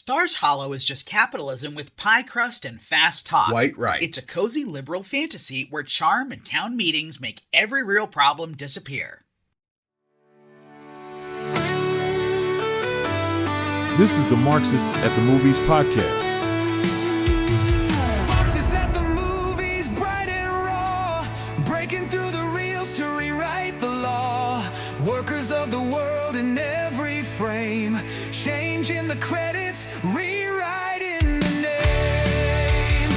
Stars Hollow is just capitalism with pie crust and fast talk. Quite right. It's a cozy liberal fantasy where charm and town meetings make every real problem disappear. This is the Marxists at the Movies podcast. Marxists at the movies, bright and raw, breaking through the reels to rewrite the law. Workers of the world in every frame, changing the credits, rewriting the name.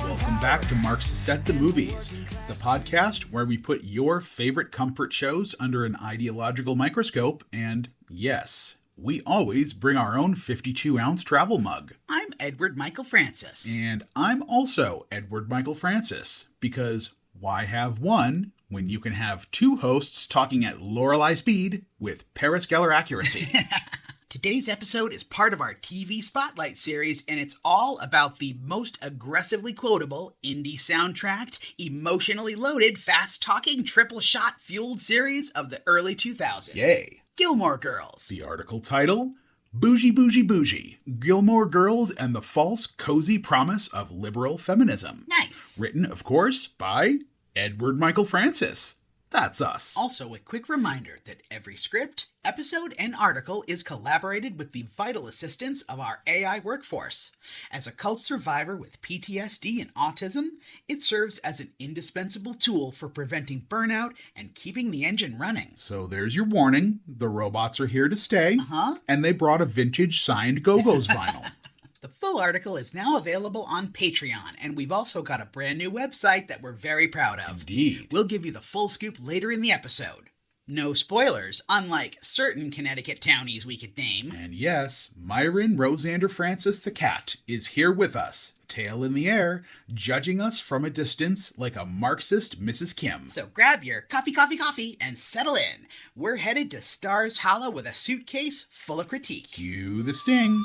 Welcome back to Marxists at the Movies, the podcast where we put your favorite comfort shows under an ideological microscope, and yes, we always bring our own 52-ounce travel mug. I'm Edward Michael Francis. And I'm also Edward Michael Francis, because why have one when you can have two hosts talking at Lorelei speed with Paris Geller accuracy? Today's episode is part of our TV Spotlight series, and it's all about the most aggressively quotable, indie soundtracked, emotionally loaded, fast-talking, triple-shot fueled series of the early 2000s. Yay! Gilmore Girls. The article title, Bougie, Bougie, Bougie, Gilmore Girls and the False Cozy Promise of Liberal Feminism. Nice. Written, of course, by Edward Michael Francis. That's us. Also, a quick reminder that every script, episode, and article is collaborated with the vital assistance of our AI workforce. As a cult survivor with PTSD and autism, it serves as an indispensable tool for preventing burnout and keeping the engine running. So there's your warning. The robots are here to stay. And they brought a vintage signed Go-Go's vinyl. The full article is now available on Patreon, and we've also got a brand new website that we're very proud of. Indeed. We'll give you the full scoop later in the episode. No spoilers, unlike certain Connecticut townies we could name. And yes, Myron Rosander Francis the cat is here with us, tail in the air, judging us from a distance like a Marxist Mrs. Kim. So grab your coffee, and settle in. We're headed to Stars Hollow with a suitcase full of critique. Cue the sting.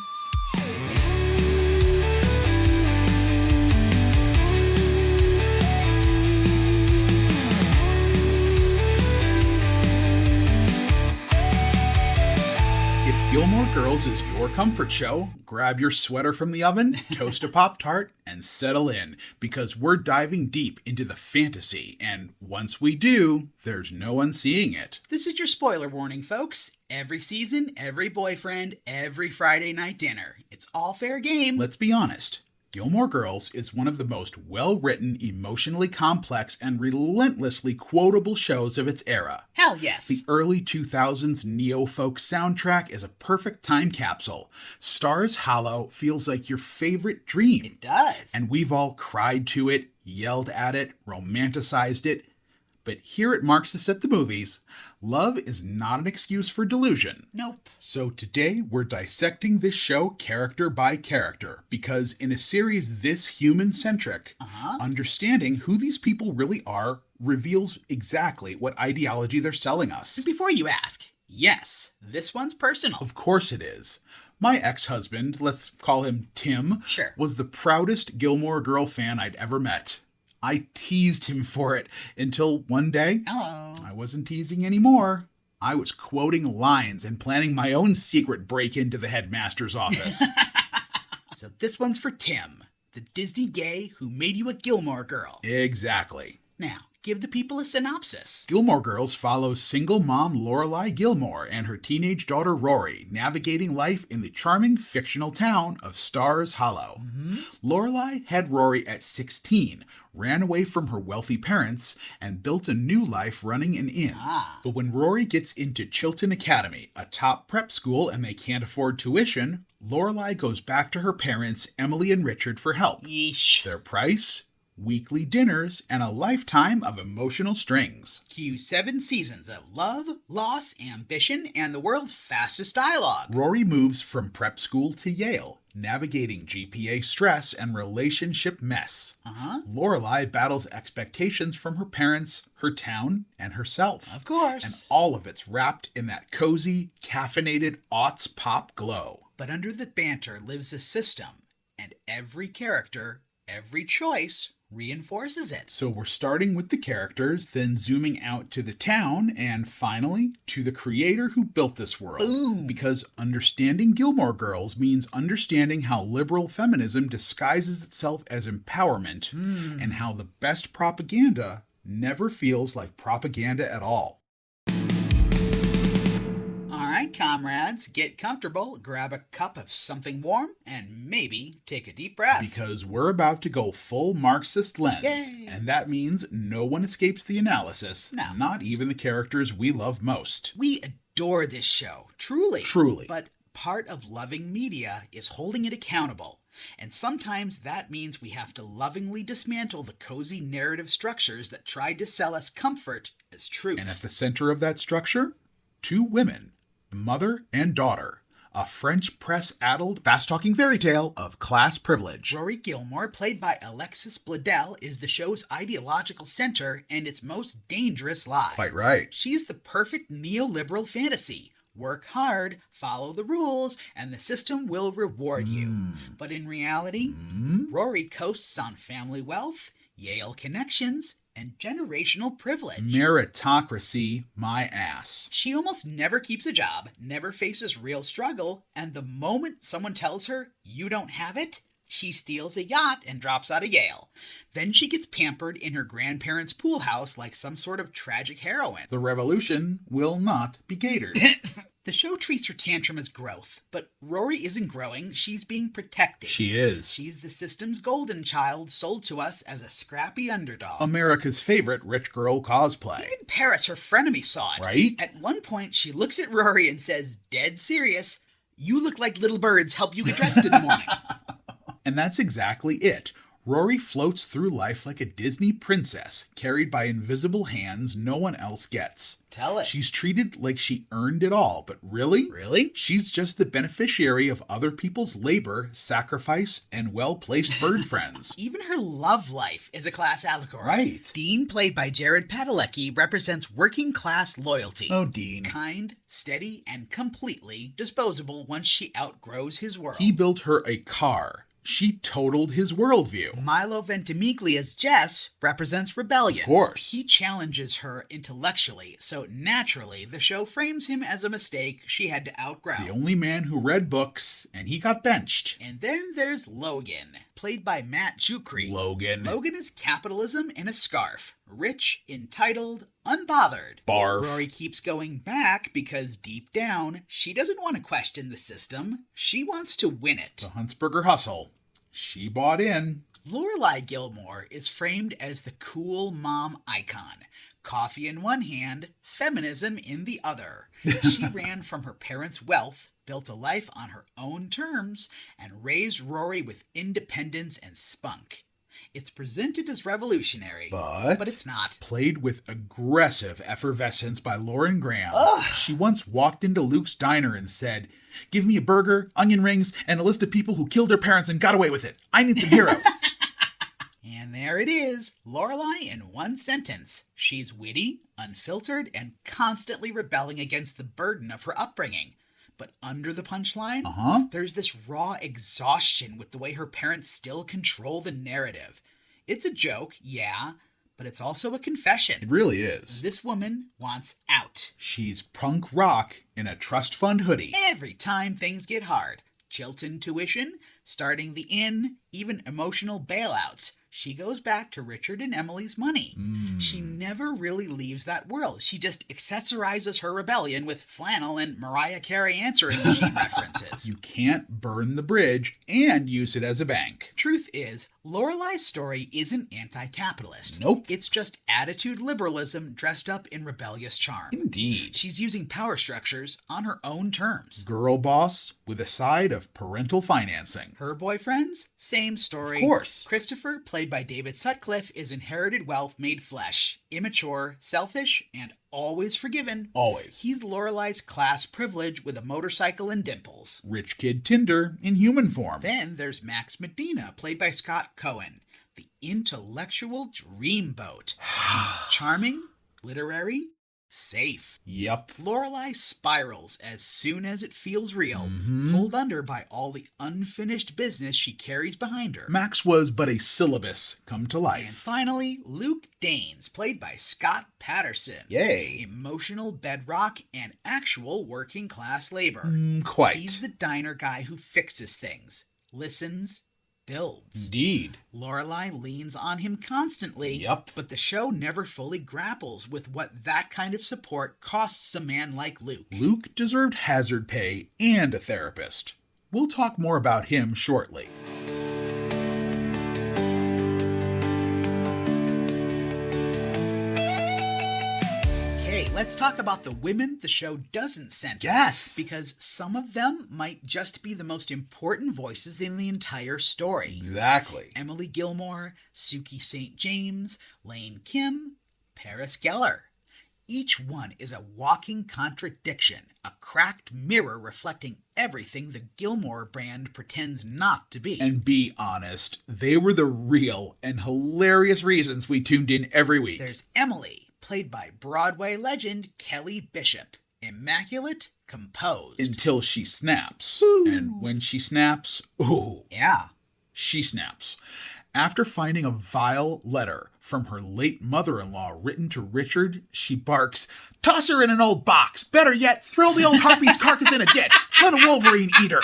Gilmore Girls is your comfort show. Grab your sweater from the oven, toast a Pop-Tart, and settle in, because we're diving deep into the fantasy, and once we do, there's no unseeing it. This is your spoiler warning, folks. Every season, every boyfriend, every Friday night dinner. It's all fair game. Let's be honest. Gilmore Girls is one of the most well-written, emotionally complex, and relentlessly quotable shows of its era. Hell yes. The early 2000s neo-folk soundtrack is a perfect time capsule. Stars Hollow feels like your favorite dream. It does. And we've all cried to it, yelled at it, romanticized it. But here at Marxists at the Movies, love is not an excuse for delusion. Nope. So today we're dissecting this show character by character, because in a series this human-centric, understanding who these people really are reveals exactly what ideology they're selling us. Before you ask, yes, this one's personal. Of course it is. My ex-husband, let's call him Tim, Sure. was the proudest Gilmore Girl fan I'd ever met. I teased him for it until one day, Hello. I wasn't teasing anymore. I was quoting lines and planning my own secret break into the headmaster's office. So this one's for Tim, the Disney gay who made you a Gilmore Girl. Exactly. Now, give the people a synopsis. Gilmore Girls follows single mom Lorelei Gilmore and her teenage daughter Rory navigating life in the charming fictional town of Stars Hollow. Lorelei had Rory at 16, ran away from her wealthy parents, and built a new life running an inn. But when Rory gets into Chilton Academy, a top prep school, and they can't afford tuition, Lorelei goes back to her parents, Emily and Richard, for help. Yeesh. Their price? Weekly dinners and a lifetime of emotional strings. Cue 7 seasons of love, loss, ambition, and the world's fastest dialogue. Rory moves from prep school to Yale, navigating GPA stress and relationship mess. Lorelei battles expectations from her parents, her town, and herself. Of course. And all of it's wrapped in that cozy, caffeinated aughts pop glow. But under the banter lives a system, and every character, every choice reinforces it. So we're starting with the characters, then zooming out to the town, and finally to the creator who built this world. Boom. Because understanding Gilmore Girls means understanding how liberal feminism disguises itself as empowerment, and how the best propaganda never feels like propaganda at all. Alright, comrades, get comfortable, grab a cup of something warm, and maybe take a deep breath. Because we're about to go full Marxist lens. Yay. And that means no one escapes the analysis. No. Not even the characters we love most. We adore this show, truly. Truly. But part of loving media is holding it accountable. And sometimes that means we have to lovingly dismantle the cozy narrative structures that tried to sell us comfort as truth. And at the center of that structure, two women, mother and daughter. A French press-addled, fast-talking fairy tale of class privilege. Rory Gilmore, played by Alexis Bledel, is the show's ideological center and its most dangerous lie. Quite right. She's the perfect neoliberal fantasy. Work hard, follow the rules, and the system will reward you. But in reality, Rory coasts on family wealth, Yale connections, and generational privilege. Meritocracy, my ass. She almost never keeps a job, never faces real struggle, and the moment someone tells her you don't have it, she steals a yacht and drops out of Yale. Then she gets pampered in her grandparents' pool house like some sort of tragic heroine. The revolution will not be catered. The show treats her tantrum as growth, but Rory isn't growing, she's being protected. She is. She's the system's golden child sold to us as a scrappy underdog. America's favorite rich girl cosplay. Even Paris, her frenemy, saw it. Right? At one point, she looks at Rory and says, dead serious, "You look like little birds help you get dressed in the morning." And that's exactly it. Rory floats through life like a Disney princess, carried by invisible hands no one else gets. Tell it. She's treated like she earned it all, but really? Really? She's just the beneficiary of other people's labor, sacrifice, and well-placed bird friends. Even her love life is a class allegory. Right. Dean, played by Jared Padalecki, represents working class loyalty. Oh, Dean. Kind, steady, and completely disposable once she outgrows his world. He built her a car. She totaled his worldview. Milo Ventimiglia's Jess represents rebellion. Of course. He challenges her intellectually, so naturally the show frames him as a mistake she had to outgrow. The only man who read books, and he got benched. And then there's Logan, played by Matt Jukri. Logan. Logan is capitalism in a scarf. Rich, entitled, unbothered. Barf. Rory keeps going back because deep down, she doesn't want to question the system. She wants to win it. The Huntsberger hustle. She bought in. Lorelai Gilmore is framed as the cool mom icon. Coffee in one hand, feminism in the other. She ran from her parents' wealth, built a life on her own terms, and raised Rory with independence and spunk. It's presented as revolutionary, but it's not. Played with aggressive effervescence by Lauren Graham. Ugh. She once walked into Luke's diner and said, "Give me a burger, onion rings, and a list of people who killed their parents and got away with it. I need some heroes." And there it is, Lorelai in one sentence. She's witty, unfiltered, and constantly rebelling against the burden of her upbringing. But under the punchline, there's this raw exhaustion with the way her parents still control the narrative. It's a joke, yeah, but it's also a confession. It really is. This woman wants out. She's punk rock in a trust fund hoodie. Every time things get hard. Chilton tuition, starting the inn, even emotional bailouts. She goes back to Richard and Emily's money. She never really leaves that world. She just accessorizes her rebellion with flannel and Mariah Carey answering machine references. You can't burn the bridge and use it as a bank. Truth is, Lorelai's story isn't anti-capitalist. Nope. It's just attitude liberalism dressed up in rebellious charm. Indeed. She's using power structures on her own terms. Girl boss with a side of parental financing. Her boyfriends? Same story. Of course. Christopher, played by David Sutcliffe, is inherited wealth made flesh, immature, selfish, and always forgiven. Always. He's Lorelai's class privilege with a motorcycle and dimples. Rich kid Tinder in human form. Then there's Max Medina, played by Scott Cohen, the intellectual dreamboat. He's charming, literary, safe. Yep. Lorelai spirals as soon as it feels real, pulled under by all the unfinished business she carries behind her. Max was but a syllabus come to And life. finally, Luke Danes, played by Scott Patterson. Yay. Emotional bedrock and actual working class labor. Quite. He's the diner guy who fixes things, listens, builds. Indeed. Lorelai leans on him constantly, Yep. but the show never fully grapples with what that kind of support costs a man like Luke. Luke deserved hazard pay and a therapist. We'll talk more about him shortly. Okay, let's talk about the women the show doesn't center. Yes. Because some of them might just be the most important voices in the entire story. Exactly. Emily Gilmore, Suki St. James, Lane Kim, Paris Geller. Each one is a walking contradiction, a cracked mirror reflecting everything the Gilmore brand pretends not to be. And be honest, they were the real and hilarious reasons we tuned in every week. There's Emily, played by Broadway legend Kelly Bishop. Immaculate, composed. Until she snaps. Ooh. And when she snaps, ooh, Yeah. she snaps. After finding a vile letter from her late mother-in-law written to Richard, she barks, "Toss her in an old box! Better yet, throw the old harpy's carcass in a ditch! Let a wolverine eat her!"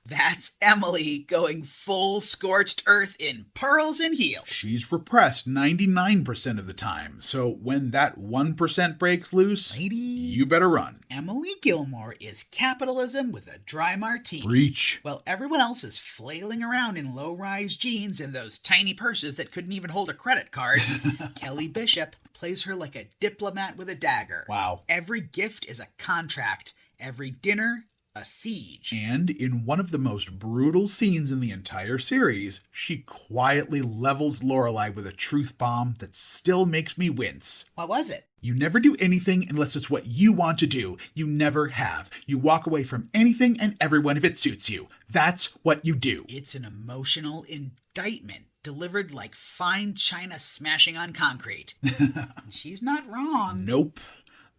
That's Emily going full scorched earth in pearls and heels. She's repressed 99% of the time, so when that 1% breaks loose, Lady. you better run. Emily Gilmore is capitalism with a dry martini. Breach. While everyone else is flailing around in low-rise jeans and those tiny purses that couldn't even hold a credit card, Kelly Bishop plays her like a diplomat with a dagger. Wow. Every gift is a contract. Every dinner, a siege. And in one of the most brutal scenes in the entire series, she quietly levels Lorelai with a truth bomb that still makes me wince. What was it? You never do anything unless it's what you want to do. You never have. You walk away from anything and everyone if it suits you. That's what you do. It's an emotional indictment delivered like fine china smashing on concrete. She's not wrong. Nope.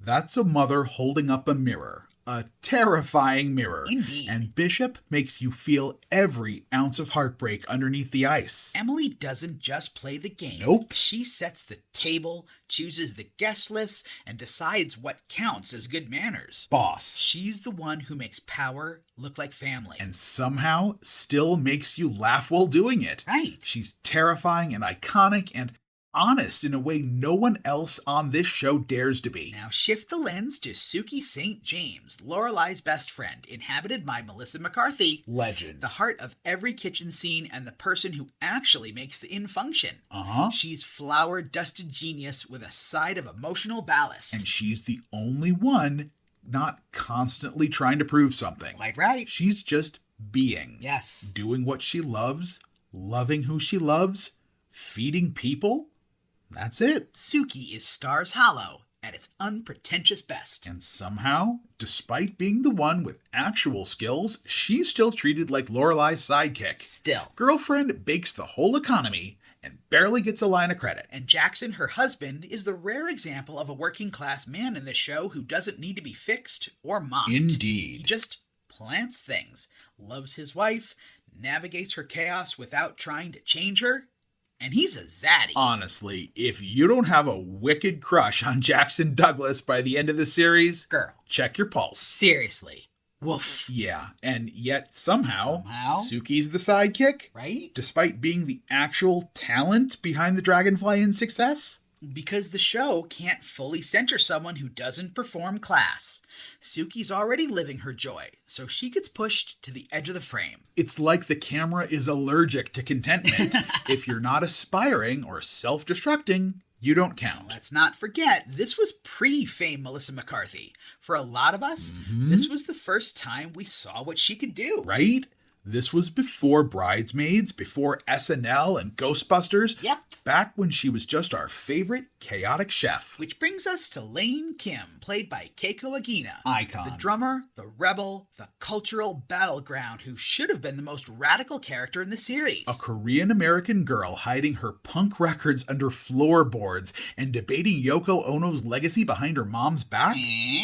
That's a mother holding up a mirror. A terrifying mirror. Indeed. And Bishop makes you feel every ounce of heartbreak underneath the ice. Emily doesn't just play the game. Nope. She sets the table, chooses the guest lists, and decides what counts as good manners. Boss. She's the one who makes power look like family. And somehow still makes you laugh while doing it. Right. She's terrifying and iconic and honest in a way no one else on this show dares to be. Now shift the lens to Suki St. James, Lorelai's best friend, inhabited by Melissa McCarthy. Legend. The heart of every kitchen scene and the person who actually makes the inn function. Uh-huh. She's flower-dusted genius with a side of emotional ballast. And she's the only one not constantly trying to prove something. Quite right. She's just being. Yes. Doing what she loves, loving who she loves, feeding people. That's it. Suki is Stars Hollow at its unpretentious best. And somehow, despite being the one with actual skills, she's still treated like Lorelai's sidekick. Still. Girlfriend bakes the whole economy and barely gets a line of credit. And Jackson, her husband, is the rare example of a working class man in this show who doesn't need to be fixed or mocked. Indeed. He just plants things, loves his wife, navigates her chaos without trying to change her. And he's a zaddy. Honestly, if you don't have a wicked crush on Jackson Douglas by the end of the series, Girl. check your pulse. Seriously. Woof. Yeah, and yet somehow, Somehow? Suki's the sidekick, Right? despite being the actual talent behind the Dragonfly in success. Because the show can't fully center someone who doesn't perform class. Suki's already living her joy, so she gets pushed to the edge of the frame. It's like the camera is allergic to contentment. If you're not aspiring or self-destructing, you don't count. Let's not forget, this was pre-fame Melissa McCarthy. For a lot of us, this was the first time we saw what she could do. Right? This was before Bridesmaids, before SNL and Ghostbusters. Yep. Back when she was just our favorite chaotic chef. Which brings us to Lane Kim, played by Keiko Agena. Icon. The drummer, the rebel, the cultural battleground who should have been the most radical character in the series. A Korean-American girl hiding her punk records under floorboards and debating Yoko Ono's legacy behind her mom's back?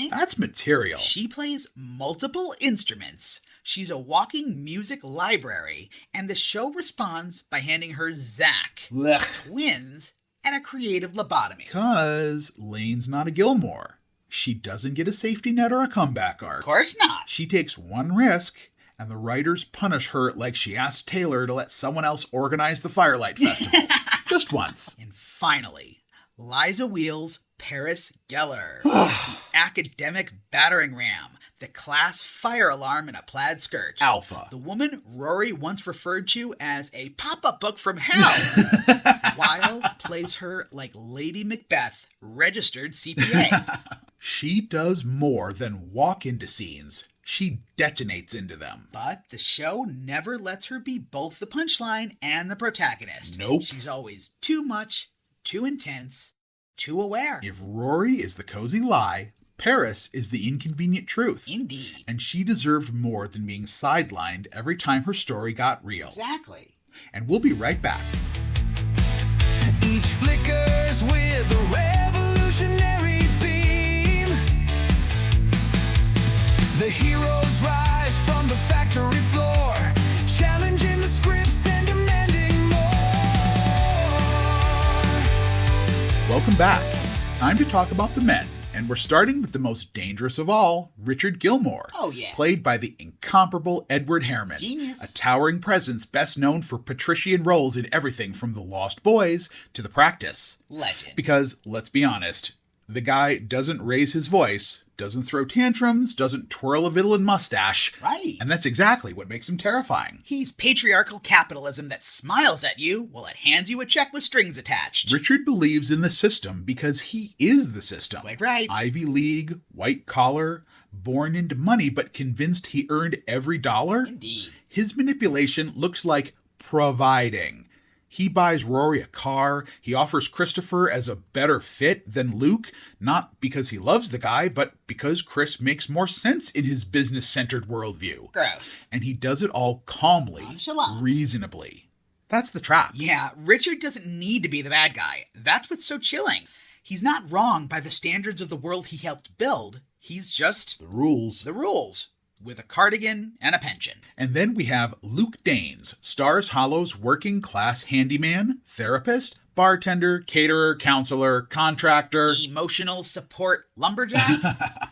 That's material. She plays multiple instruments. She's a walking music library, and the show responds by handing her Zach, twins, and a creative lobotomy. Because Lane's not a Gilmore. She doesn't get a safety net or a comeback arc. Of course not. She takes one risk, and the writers punish her like she asked Taylor to let someone else organize the Firelight Festival. Just once. And finally, Liza Wheels, Paris Geller, the academic battering ram, the class fire alarm in a plaid skirt. Alpha. The woman Rory once referred to as a pop-up book from hell. Weil plays her like Lady Macbeth, registered CPA. She does more than walk into scenes. She detonates into them. But the show never lets her be both the punchline and the protagonist. Nope. She's always too much, too intense, too aware. If Rory is the cozy lie, Paris is the inconvenient truth. Indeed. And she deserved more than being sidelined every time her story got real. Exactly. And we'll be right back. Each flickers with a revolutionary beam. The heroes rise from the factory floor, challenging the scripts and demanding more. Welcome back. Time to talk about the men. And we're starting with the most dangerous of all, Richard Gilmore. Oh, yeah. Played by the incomparable Edward Hareman. Genius. A towering presence best known for patrician roles in everything from The Lost Boys to The Practice. Legend. Because, let's be honest, the guy doesn't raise his voice, doesn't throw tantrums, doesn't twirl a villain mustache. Right. And that's exactly what makes him terrifying. He's patriarchal capitalism that smiles at you while it hands you a check with strings attached. Richard believes in the system because he is the system. Quite right. Ivy League, white collar, born into money but convinced he earned every dollar. Indeed. His manipulation looks like providing. He buys Rory a car. He offers Christopher as a better fit than Luke, not because he loves the guy, but because Chris makes more sense in his business-centered worldview. Gross. And he does it all calmly, Nonchalant. reasonably. That's the trap. Yeah, Richard doesn't need to be the bad guy. That's what's so chilling. He's not wrong by the standards of the world he helped build. He's just The rules. the rules, with a cardigan and a pension. And then we have Luke Danes, Stars Hollow's working class handyman, therapist, bartender, caterer, counselor, contractor, Emotional support lumberjack?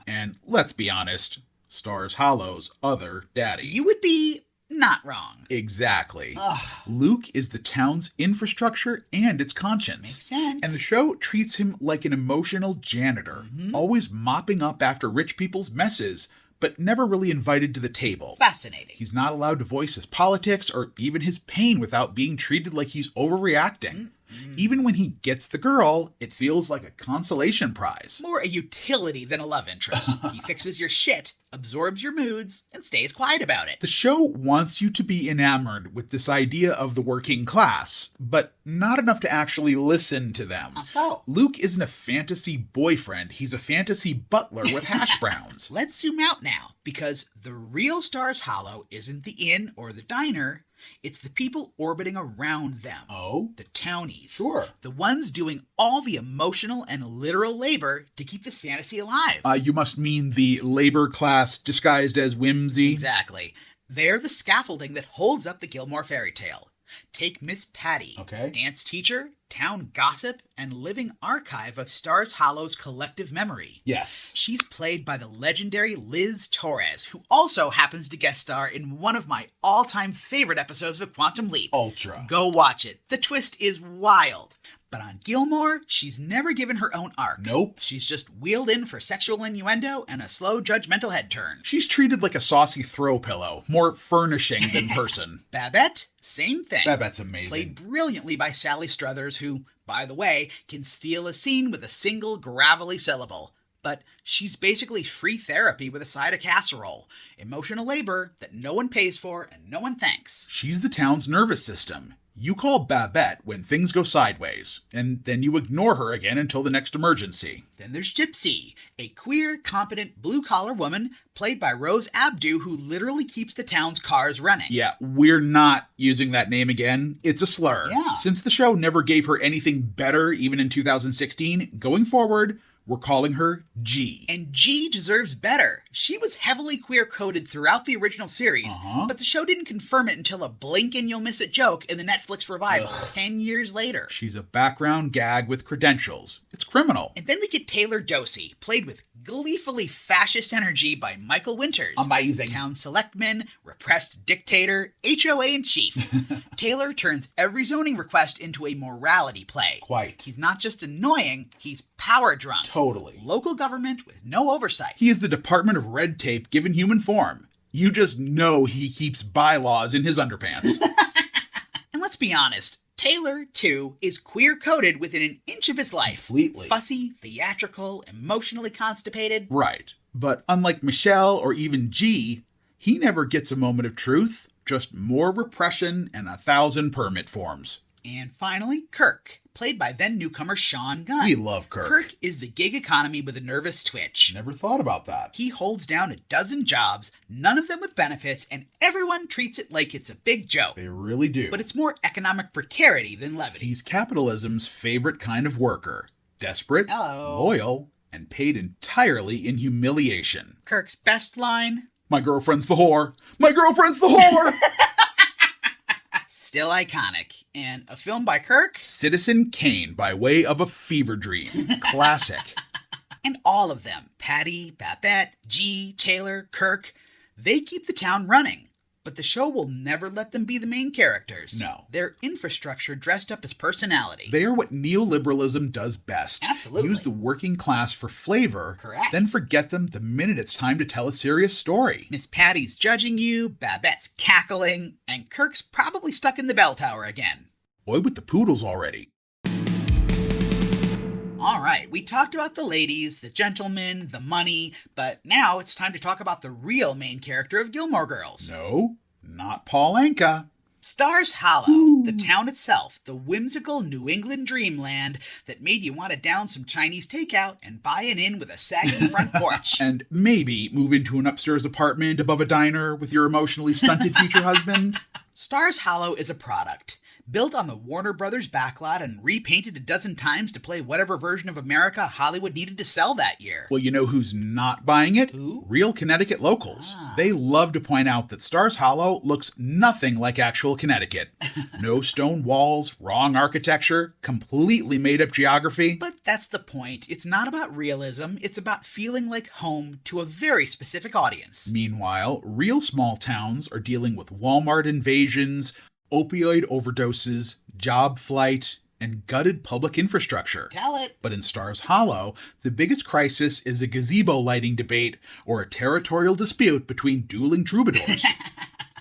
and let's be honest, Stars Hollow's other daddy. You would be not wrong. Exactly. Ugh. Luke is the town's infrastructure and its conscience. Makes sense. And the show treats him like an emotional janitor, always mopping up after rich people's messes, but never really invited to the table. Fascinating. He's not allowed to voice his politics or even his pain without being treated like he's overreacting. Even when he gets the girl, it feels like a consolation prize. More a utility than a love interest. He fixes your shit, absorbs your moods, and stays quiet about it. The show wants you to be enamored with this idea of the working class, but not enough to actually listen to them. How so? Luke isn't a fantasy boyfriend, he's a fantasy butler with hash browns. Let's zoom out now, because the real Stars Hollow isn't the inn or the diner. It's the people orbiting around them. Oh? The townies. Sure. The ones doing all the emotional and literal labor to keep this fantasy alive. You must mean the labor class disguised as whimsy? Exactly. They're the scaffolding that holds up the Gilmore fairy tale. Take Miss Patty, Okay. dance teacher, town gossip, and living archive of Stars Hollow's collective memory. Yes. She's played by the legendary Liz Torres, who also happens to guest star in one of my all-time favorite episodes of Quantum Leap. Ultra. Go watch it. The twist is wild. But on Gilmore, she's never given her own arc. Nope. She's just wheeled in for sexual innuendo and a slow judgmental head turn. She's treated like a saucy throw pillow, more furnishing than person. Babette, same thing. Babette's amazing. Played brilliantly by Sally Struthers, who, by the way, can steal a scene with a single gravelly syllable. but she's basically free therapy with a side of casserole. Emotional labor that no one pays for and no one thanks. She's the town's nervous system. You call Babette when things go sideways, and then you ignore her again until the next emergency. Then there's Gypsy, a queer, competent, blue-collar woman played by Rose Abdu who literally keeps the town's cars running. Yeah, we're not using that name again. It's a slur. Yeah. Since the show never gave her anything better, even in 2016, going forward, we're calling her G. And G deserves better. She was heavily queer-coded throughout the original series, but the show didn't confirm it until a blink and you'll miss it joke in the Netflix revival 10 years later. She's a background gag with credentials. It's criminal. And then we get Taylor Dosey, played with gleefully fascist energy by Michael Winters. Amazing. Town selectman, repressed dictator, HOA in chief. Taylor turns every zoning request into a morality play. Quite. He's not just annoying, he's power drunk. Totally. Local government with no oversight. He is the Department of Red Tape given human form. You just know he keeps bylaws in his underpants. And let's be honest, Taylor, too, is queer-coded within an inch of his life. Completely. Fussy, theatrical, emotionally constipated. Right. But unlike Michelle or even G, he never gets a moment of truth, just more repression and 1,000 permit forms. And finally, Kirk, played by then-newcomer Sean Gunn. We love Kirk. Kirk is the gig economy with a nervous twitch. Never thought about that. He holds down a dozen jobs, none of them with benefits, and everyone treats it like it's a big joke. They really do. But it's more economic precarity than levity. He's capitalism's favorite kind of worker. Desperate, Hello. loyal, and paid entirely in humiliation. Kirk's best line? My girlfriend's the whore. My girlfriend's the whore! Still iconic. And a film by Kirk? Citizen Kane by way of a fever dream. Classic. And all of them, Patty, Babette, G, Taylor, Kirk, they keep the town running. But the show will never let them be the main characters. No. They're infrastructure dressed up as personality. They are what neoliberalism does best. Absolutely. Use the working class for flavor, Correct. then forget them the minute it's time to tell a serious story. Miss Patty's judging you, Babette's cackling, and Kirk's probably stuck in the bell tower again. Boy with the poodles already. All right, we talked about the ladies, the gentlemen, the money, but now it's time to talk about the real main character of Gilmore Girls. No, not Paul Anka. Stars Hollow, the town itself, the whimsical New England dreamland that made you want to down some Chinese takeout and buy an inn with a sagging front porch. And maybe move into an upstairs apartment above a diner with your emotionally stunted future husband. Stars Hollow is a product. Built on the Warner Brothers backlot and repainted a dozen times to play whatever version of America Hollywood needed to sell that year. Well, you know who's not buying it? Who? Real Connecticut locals. They love to point out that Stars Hollow looks nothing like actual Connecticut. No stone walls, wrong architecture, completely made up geography. But that's the point. It's not about realism. It's about feeling like home to a very specific audience. Meanwhile, real small towns are dealing with Walmart invasions, opioid overdoses, job flight, and gutted public infrastructure. Tell it. But in Stars Hollow, the biggest crisis is a gazebo lighting debate or a territorial dispute between dueling troubadours.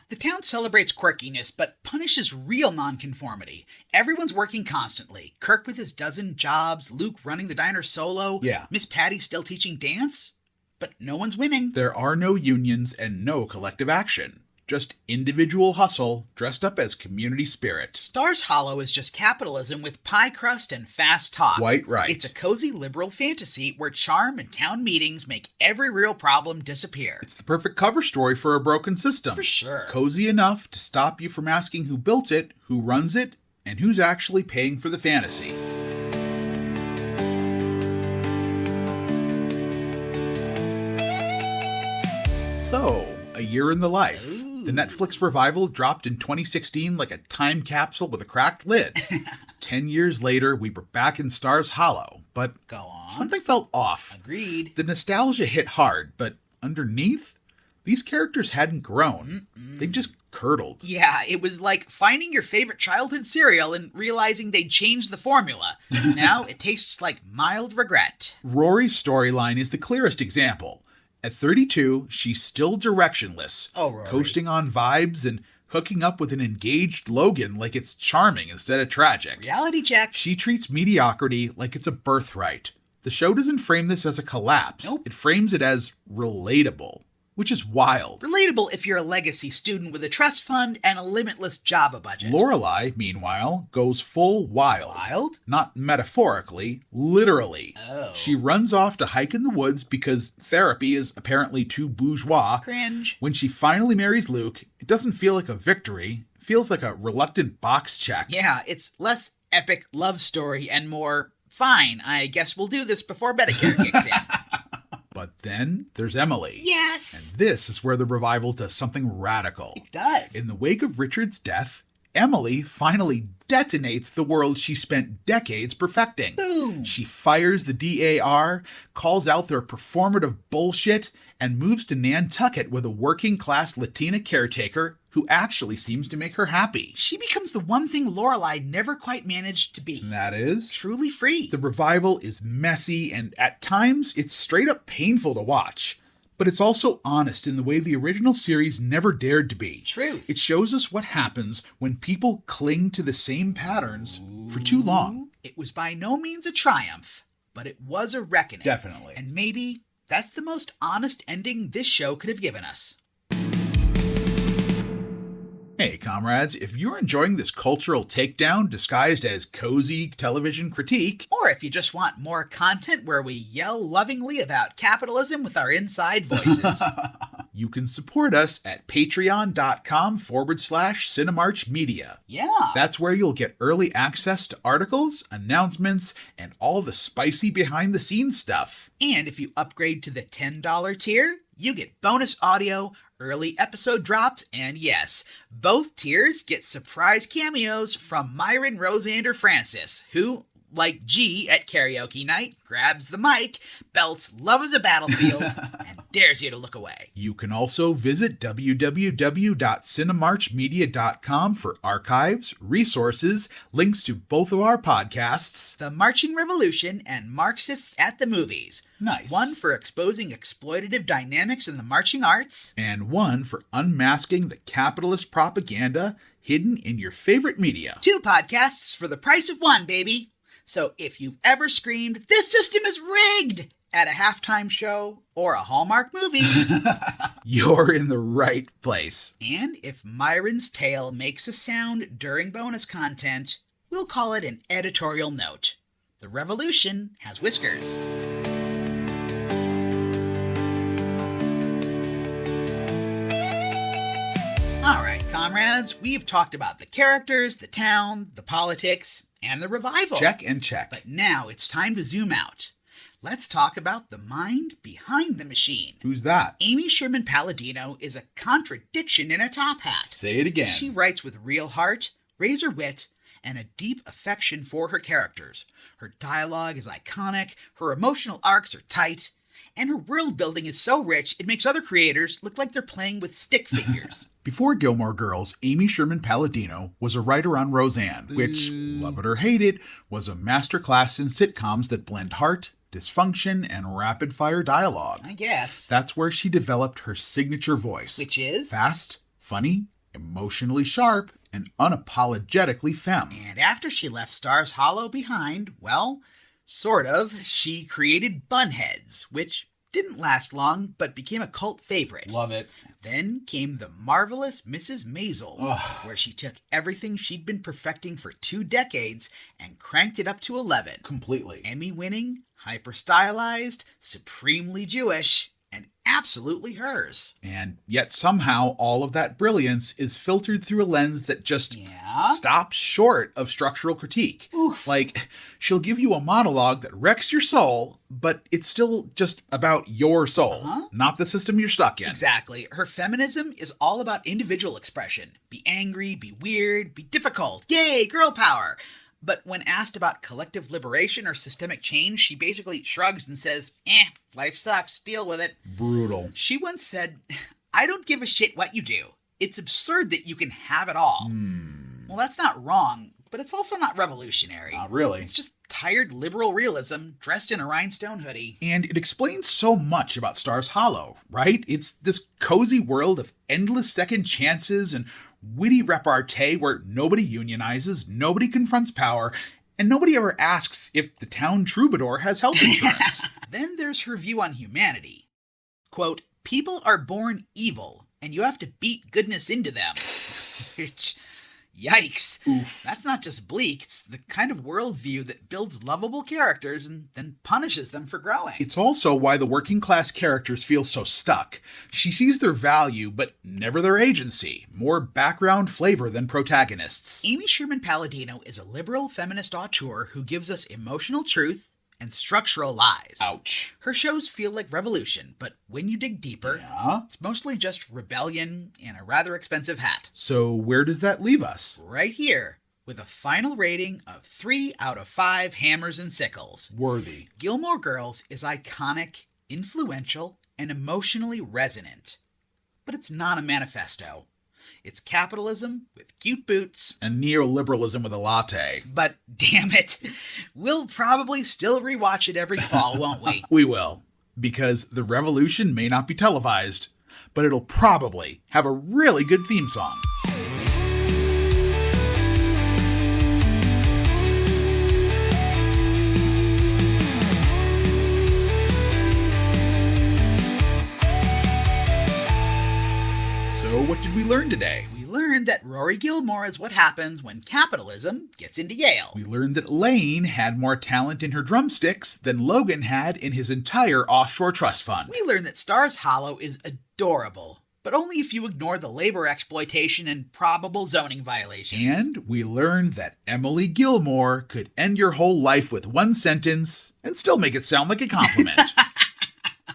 The town celebrates quirkiness, but punishes real nonconformity. Everyone's working constantly. Kirk with his dozen jobs, Luke running the diner solo, Yeah. Miss Patty still teaching dance, but no one's winning. There are no unions and no collective action. Just individual hustle dressed up as community spirit. Stars Hollow is just capitalism with pie crust and fast talk. Quite right. It's a cozy liberal fantasy where charm and town meetings make every real problem disappear. It's the perfect cover story for a broken system. For sure. Cozy enough to stop you from asking who built it, who runs it, and who's actually paying for the fantasy. So, a year in the life. The Netflix revival dropped in 2016 like a time capsule with a cracked lid. 10 years later, we were back in Stars Hollow, but Go on. something felt off. Agreed. The nostalgia hit hard, but underneath, these characters hadn't grown. They just curdled. Yeah, it was like finding your favorite childhood cereal and realizing they'd changed the formula. Now it tastes like mild regret. Rory's storyline is the clearest example. At 32, she's still directionless, Oh, Rory. coasting on vibes and hooking up with an engaged Logan like it's charming instead of tragic. Reality check. She treats mediocrity like it's a birthright. The show doesn't frame this as a collapse. Nope. It frames it as relatable, which is wild. Relatable if you're a legacy student with a trust fund and a limitless Java budget. Lorelai, meanwhile, goes full wild. Wild? Not metaphorically, literally. Oh. She runs off to hike in the woods because therapy is apparently too bourgeois. Cringe. When she finally marries Luke, it doesn't feel like a victory. It feels like a reluctant box check. Yeah, it's less epic love story and more, fine, I guess we'll do this before Medicare kicks in. But then there's Emily. Yes! And this is where the revival does something radical. It does. In the wake of Richard's death, Emily finally detonates the world she spent decades perfecting. Boom! She fires the DAR, calls out their performative bullshit, and moves to Nantucket with a working-class Latina caretaker who actually seems to make her happy. She becomes the one thing Lorelai never quite managed to be. And that is? Truly free. The revival is messy, and at times it's straight up painful to watch. But it's also honest in the way the original series never dared to be. Truth. It shows us what happens when people cling to the same patterns for too long. It was by no means a triumph, but it was a reckoning. Definitely. And maybe that's the most honest ending this show could have given us. Hey, comrades, if you're enjoying this cultural takedown disguised as cozy television critique, Or if you just want more content where we yell lovingly about capitalism with our inside voices. you can support us at patreon.com/Cinemarch Media. Yeah. That's where you'll get early access to articles, announcements, and all the spicy behind-the-scenes stuff. And if you upgrade to the $10 tier, you get bonus audio, early episode drops, and yes, both tiers get surprise cameos from Myron Rosander Francis, who, like G at karaoke night, grabs the mic, belts "Love is a Battlefield," and dares you to look away. You can also visit www.cinemarchmedia.com for archives, resources, links to both of our podcasts. The Marching Revolution and Marxists at the Movies. Nice. One for exposing exploitative dynamics in the marching arts. And one for unmasking the capitalist propaganda hidden in your favorite media. 2 podcasts for the price of 1, baby. So if you've ever screamed, "This system is rigged!" at a halftime show or a Hallmark movie. You're in the right place. And if Myron's tail makes a sound during bonus content, we'll call it an editorial note. The revolution has whiskers. All right, comrades, we've talked about the characters, the town, the politics, and the revival. Check and check. But now it's time to zoom out. Let's talk about the mind behind the machine. Who's that? Amy Sherman Palladino is a contradiction in a top hat. Say it again. She writes with real heart, razor wit, and a deep affection for her characters. Her dialogue is iconic, her emotional arcs are tight, and her world building is so rich it makes other creators look like they're playing with stick figures. Before Gilmore Girls, Amy Sherman Palladino was a writer on Roseanne, which, love it or hate it, was a masterclass in sitcoms that blend heart, dysfunction, and rapid-fire dialogue. I guess. That's where she developed her signature voice. Which is? Fast, funny, emotionally sharp, and unapologetically femme. And after she left Stars Hollow behind, well, sort of, she created Bunheads, which didn't last long, but became a cult favorite. Love it. Then came The Marvelous Mrs. Maisel, where she took everything she'd been perfecting for 2 decades and cranked it up to 11. Completely. Emmy-winning, hyper-stylized, supremely Jewish, and absolutely hers. And yet somehow all of that brilliance is filtered through a lens that just stops short of structural critique. Oof. Like, she'll give you a monologue that wrecks your soul, but it's still just about your soul, not the system you're stuck in. Exactly. Her feminism is all about individual expression. Be angry, be weird, be difficult. Yay, girl power! But when asked about collective liberation or systemic change, she basically shrugs and says, life sucks, deal with it. Brutal. She once said, "I don't give a shit what you do. It's absurd that you can have it all." Well, that's not wrong, but it's also not revolutionary. Not really. It's just tired liberal realism dressed in a rhinestone hoodie. And it explains so much about Stars Hollow, right? It's this cozy world of endless second chances and witty repartee where nobody unionizes, nobody confronts power, And nobody ever asks if the town troubadour has health insurance. Then there's her view on humanity. Quote, people are born evil, and you have to beat goodness into them. Which, yikes. Oof. That's not just bleak, it's the kind of worldview that builds lovable characters and then punishes them for growing. It's also why the working class characters feel so stuck. She sees their value, but never their agency. More background flavor than protagonists. Amy Sherman Palladino is a liberal feminist auteur who gives us emotional truth and structural lies. Ouch. Her shows feel like revolution, but when you dig deeper, Yeah? it's mostly just rebellion and a rather expensive hat. So where does that leave us? Right here, with a final rating of 3 out of 5 hammers and sickles. Worthy. Gilmore Girls is iconic, influential, and emotionally resonant. But it's not a manifesto. It's capitalism with cute boots. And neoliberalism with a latte. But damn it, we'll probably still rewatch it every fall, won't we? We will. Because the revolution may not be televised, but it'll probably have a really good theme song. So what did we learn today? We learned that Rory Gilmore is what happens when capitalism gets into Yale. We learned that Elaine had more talent in her drumsticks than Logan had in his entire offshore trust fund. We learned that Stars Hollow is adorable, but only if you ignore the labor exploitation and probable zoning violations. And we learned that Emily Gilmore could end your whole life with one sentence and still make it sound like a compliment.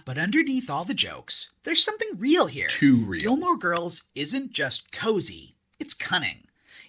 But underneath all the jokes, there's something real here. Too real. Gilmore Girls isn't just cozy, it's cunning.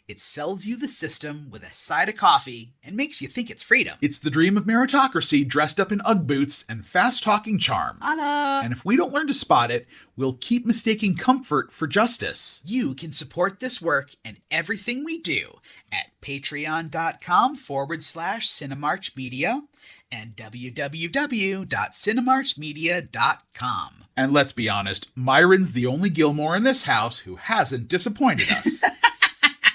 It sells you the system with a side of coffee and makes you think it's freedom. It's the dream of meritocracy dressed up in Ugg boots and fast-talking charm. Ala! And if we don't learn to spot it, we'll keep mistaking comfort for justice. You can support this work and everything we do at patreon.com/Cinemarchmedia and www.cinemarchmedia.com. And let's be honest, Myron's the only Gilmore in this house who hasn't disappointed us.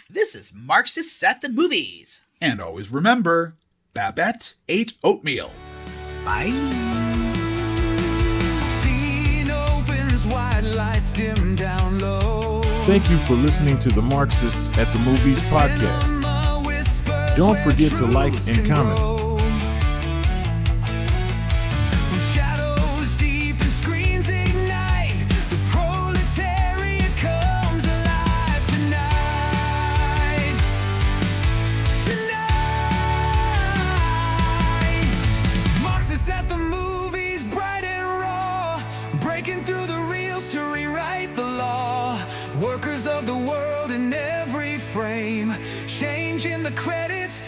This is Marxists at the Movies. And always remember, Babette ate oatmeal. Bye. Scene opens, white lights dim down low. Thank you for listening to the Marxists at the Movies podcast. Don't forget to like and comment. From shadows deep and screens ignite, the proletariat comes alive tonight. Marxists at the movies, bright and raw, breaking through the reels to rewrite the law. Workers of the world in every frame, changing the credits,